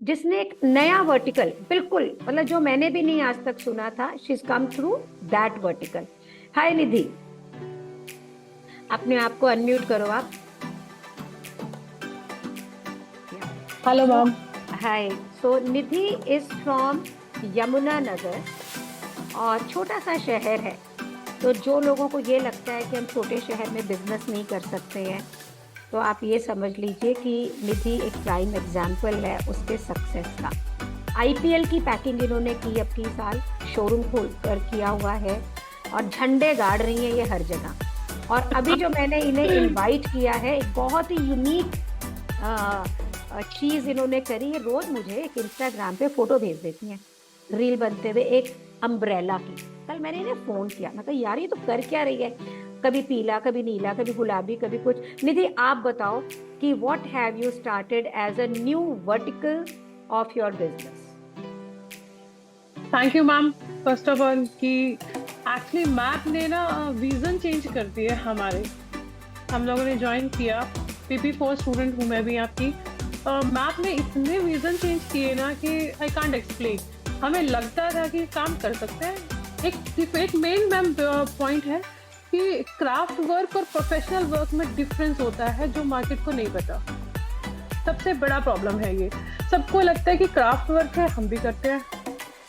जिसने एक नया वर्टिकल, बिल्कुल मतलब जो मैंने भी नहीं आज तक सुना था, she is come through that vertical. Hi Nidhi, अपने आप को अनम्यूट करो आप। Hello so ma'am. Hi, so Nidhi is from Yamuna Nagar, और छोटा सा शहर है। तो जो लोगों को ये लगता है कि हम छोटे शहर में बिजनेस नहीं कर सकते हैं, तो आप ये समझ लीजिए कि निधि एक प्राइम एग्जाम्पल है उसके सक्सेस का। आईपीएल की पैकिंग इन्होंने की अब की साल, शोरूम खोल कर किया हुआ है, और झंडे गाड़ रही हैं ये हर जगह। और अभी जो मैंने इन्हें इनवाइट किया है, एक बहुत ही यूनिक चीज इन्होंने करी है। रोज मुझे एक इंस्टाग्राम पे फोटो भेज देती हैं रील बनते हुए एक अम्ब्रेला की। कल मैंने इन्हें फोन किया, मैं कहा यार ये तो कर क्या रही है, कभी पीला कभी नीला कभी गुलाबी कभी कुछ। निधि आप बताओ कि what have you started as a new vertical of your business. Thank you ma'am. First of all कि एक्चुअली मैप ने ना विजन चेंज कर दिए हमारे। हम लोगों ने ज्वाइन किया, PP4 स्टूडेंट हूँ मैं भी आपकी। मैप ने इतने विजन चेंज किए ना कि आई कांट एक्सप्लेन। हमें लगता था कि काम कर सकते हैं। एक मेन मैम पॉइंट है कि क्राफ्ट वर्क और प्रोफेशनल वर्क में डिफरेंस होता है जो मार्केट को नहीं पता। सबसे बड़ा प्रॉब्लम है ये। सबको लगता है कि क्राफ्ट वर्क है, हम भी करते हैं।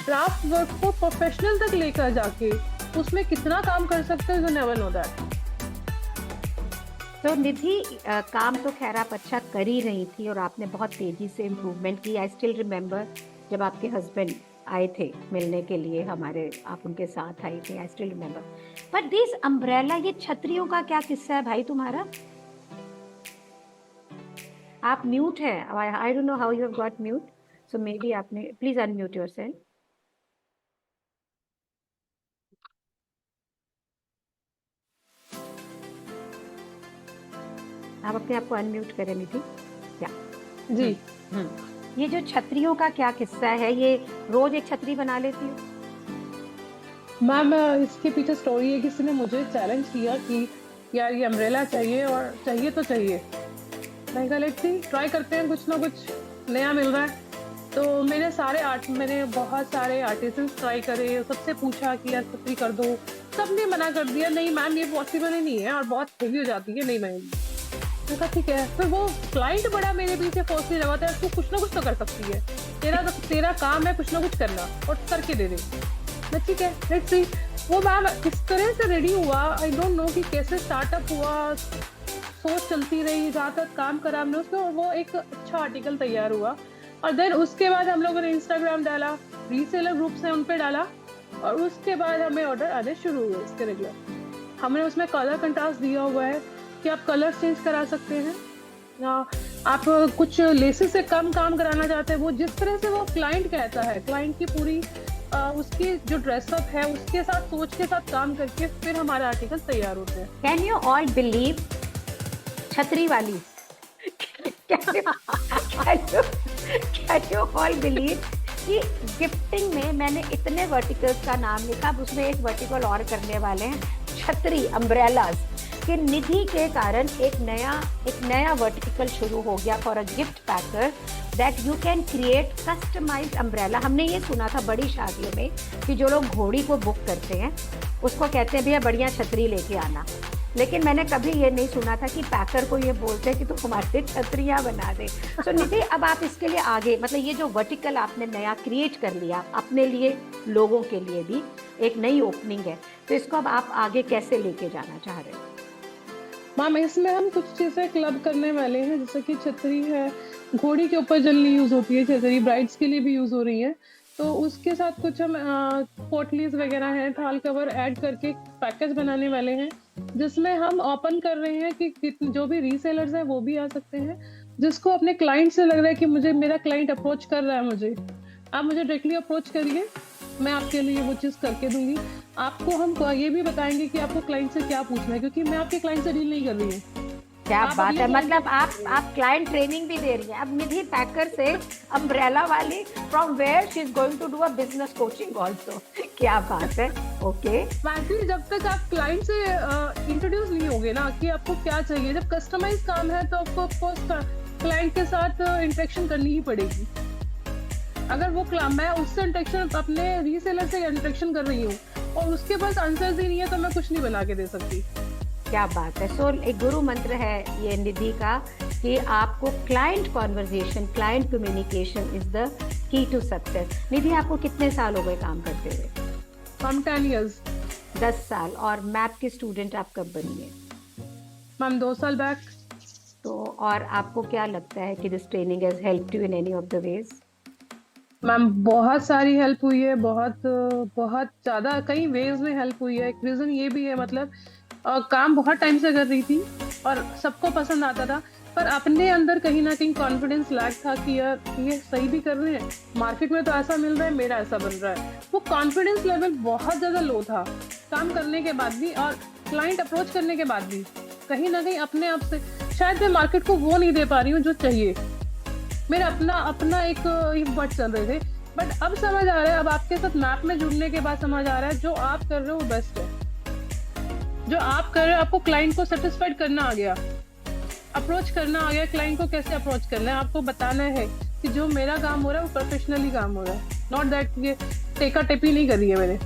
क्राफ्ट वर्क को प्रोफेशनल तक लेकर जाके उसमें कितना काम कर सकते हैं, यू नेवर नो दैट। तो निधि काम तो खैर आप अच्छा कर ही रही थी, और आपने बहुत तेजी से इम्प्रूवमेंट की। आई स्टिल रिमेम्बर जब आपके हस्बैंड आए थे मिलने के लिए हमारे, आप उनके साथ आई थी, I still remember. But this umbrella, ये छतरियों का क्या किस्सा है भाई तुम्हारा? आप म्यूट है, I don't know how you have got mute, so may be आपने, प्लीज अनम्यूट योरसेल्फ। आप अपने आप को अनम्यूट करें निधि। क्या? जी ये जो छतरियों का क्या किस्सा है, ये रोज एक छतरी बना लेती हूँ? मैम, इसके पीछे स्टोरी है। किसी ने मुझे चैलेंज किया कि यार ये अम्ब्रेला चाहिए और चाहिए तो चाहिए। मैं कहा लेट्स सी, ट्राई करते हैं, कुछ ना कुछ नया मिल रहा है। तो मैंने बहुत सारे आर्टिजन्स ट्राई करे, सबसे पूछा कि यार छतरी कर दो। सबने मना कर दिया, नहीं मैम ये पॉसिबल ही नहीं है और बहुत हेवी हो जाती है, नहीं मैं। मैंने कहा ठीक है। फिर वो क्लाइंट बड़ा मेरे पीछे फोर्सली लगा था, तू कुछ ना कुछ तो कर सकती है, तेरा काम है कुछ ना कुछ करना और करके दे दे। मैं ठीक है, लेट्स सी। वो मैम इस तरह से रेडी हुआ, आई डोंट नो कि कैसे स्टार्टअप हुआ। सोच चलती रही, जहाँ तक काम करा हमने उसमें, और वो एक अच्छा आर्टिकल तैयार हुआ। और देन उसके बाद हम लोगों ने इंस्टाग्राम डाला, रीसेलर ग्रुप्स हैं उन पे डाला, और उसके बाद हमें ऑर्डर आने शुरू हुए इसके रेगुलर। हमने उसमें कलर कंट्रास्ट दिया हुआ है कि आप कलर चेंज करा सकते हैं, या आप कुछ लेसेस से कम काम कराना चाहते हैं, वो जिस तरह से वो क्लाइंट कहता है, क्लाइंट की पूरी उसकी जो ड्रेसअप है उसके साथ, सोच के साथ काम करके फिर हमारे आर्टिकल तैयार होते हैं। कैन यू ऑल बिलीव, छतरी वाली कैन यू ऑल बिलीव कि गिफ्टिंग में मैंने इतने वर्टिकल्स का नाम लिखा, अब उसमें एक वर्टिकल और करने वाले हैं, छतरी अम्ब्रेलाज कि निधि के कारण एक नया वर्टिकल शुरू हो गया for a gift packer, that you can create customised umbrella. हमने ये सुना था बड़ी शादियों में कि जो लोग घोड़ी को बुक करते हैं उसको कहते हैं भैया बढ़िया छतरी लेके आना, लेकिन मैंने कभी ये नहीं सुना था कि पैकर को ये बोलते हैं कि तू हमारे छतरियाँ बना दे। तो निधि अब आप इसके लिए आगे, मतलब ये जो वर्टिकल आपने नया क्रिएट कर लिया अपने लिए, लोगों के लिए भी एक नई ओपनिंग है, तो इसको अब आप आगे कैसे लेके जाना चाह रहे हो? मैम इसमें हम कुछ चीजें क्लब करने वाले हैं, जैसे कि छतरी है, घोड़ी के ऊपर जनरली यूज होती है छतरी, ब्राइड्स के लिए भी यूज हो रही है। तो उसके साथ कुछ हम पोटलीज वगैरह हैं, थाल कवर ऐड करके पैकेज बनाने वाले हैं, जिसमें हम ओपन कर रहे हैं कि जो भी रीसेलर्स हैं वो भी आ सकते हैं। जिसको अपने क्लाइंट से लग रहा है कि मुझे मेरा क्लाइंट अप्रोच कर रहा है, मुझे आप मुझे डायरेक्टली अप्रोच करिए, मैं आपके लिए वो चीज़ करके दूंगी। आपको हम ये भी बताएंगे कि आपको क्लाइंट से क्या पूछना है, क्योंकि मैं आपके क्लाइंट से डील नहीं कर रही हूँ। क्या आप बात अपने है, क्लाइंट मतलब आप क्लाइंट ट्रेनिंग भी दे रही हैं अब निधि पैकर से, अम्ब्रेला वाली, from where she is going to do a business coaching also. क्या बात है। ओके, वैसे जब तक आप क्लाइंट से इंट्रोड्यूस नहीं होगे ना कि आपको क्या चाहिए, जब कस्टमाइज काम है तो आपको ऑफकोर्स क्लाइंट के साथ इंटरेक्शन करनी ही पड़ेगी। अगर वो मैं उससे इंटरेक्शन अपने रीसेलर से इंटरेक्शन कर रही हूँ और उसके पास आंसर्स ही नहीं है तो मैं कुछ नहीं बना के दे सकती। क्या बात है। सो एक गुरु मंत्र है ये निधि का कि आपको client conversation, client communication is the key to success. Nidhi, आपको कितने साल हो गए काम करते हुए? Ma'am 10 years। 10 साल। और मैप की स्टूडेंट आप कब बनी है? मैम 2 साल बैक। तो और आपको क्या लगता है कि this training has helped you in any of the ways? Ma'am बहुत सारी हेल्प हुई है, बहुत बहुत ज़्यादा कई वेज में हेल्प हुई है। एक रीज़न ये भी है, मतलब काम बहुत टाइम से कर रही थी और सबको पसंद आता था, पर अपने अंदर कहीं ना कहीं कॉन्फिडेंस लैक था कि यार ये सही भी कर रहे हैं, मार्केट में तो ऐसा मिल रहा है, मेरा ऐसा बन रहा है। वो कॉन्फिडेंस लेवल बहुत ज़्यादा लो था काम करने के बाद भी और क्लाइंट अप्रोच करने के बाद भी। कहीं ना कहीं अपने आप से शायद मैं मार्केट को वो नहीं दे पा रही हूँ जो चाहिए। मेरा अपना अपना एक बट चल रहे थे, बट अब समझ आ रहा है, अब आपके साथ मैप में जुड़ने के बाद समझ आ रहा है जो आप कर रहे हो वो बेस्ट है। जो आप कर रहे हो, आपको क्लाइंट को सेटिस्फाइड करना आ गया, अप्रोच करना आ गया, क्लाइंट को कैसे अप्रोच करना है आपको बताना है कि जो मेरा काम हो रहा है वो प्रोफेशनली काम हो रहा है, नॉट दैट ये टेका टेपी नहीं करी है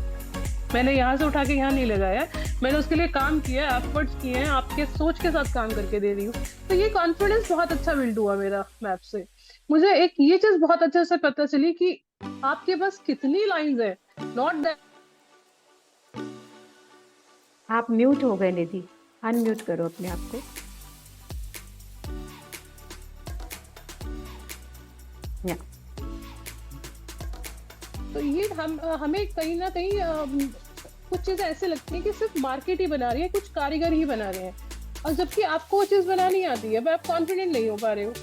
मैंने यहाँ से उठा के यहाँ नहीं लगाया, मैंने उसके लिए काम किया है, एफर्ट्स किए हैं, आपके सोच के साथ काम करके दे रही हूँ। तो ये कॉन्फिडेंस बहुत अच्छा बिल्ड हुआ मेरा मैप से। मुझे एक ये चीज बहुत अच्छे से पता चली कि आपके पास कितनी लाइंस है, नॉट दैट। आप म्यूट हो गए निधि, अनम्यूट करो अपने आप को। या तो ये हमें कहीं ना कहीं कुछ चीजें ऐसे लगती हैं कि सिर्फ मार्केट ही बना रही है, कुछ कारीगर ही बना रहे हैं, और जबकि आपको वो चीज बनानी आती है, पर आप कॉन्फिडेंट नहीं हो पा रहे हो।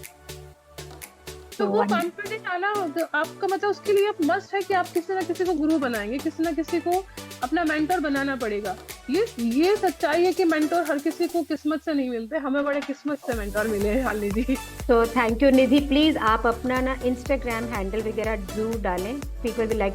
तो वो कॉन्फिडेंट आना आपका मतलब उसके लिए आप मस्ट है कि आप किसी ना किसी को गुरु बनाएंगे, किसी ना किसी को अपना मेंटर बनाना पड़ेगा। ये सच्चाई है कि मेंटर हर किसी को किस्मत से नहीं मिलते, हमें बड़े किस्मत से मेंटर मिले हैं हाल निधि। तो थैंक यू निधि। प्लीज आप अपना ना इंस्टाग्राम हैंडल वगैरह जरूर डालें, पीपल विल लाइक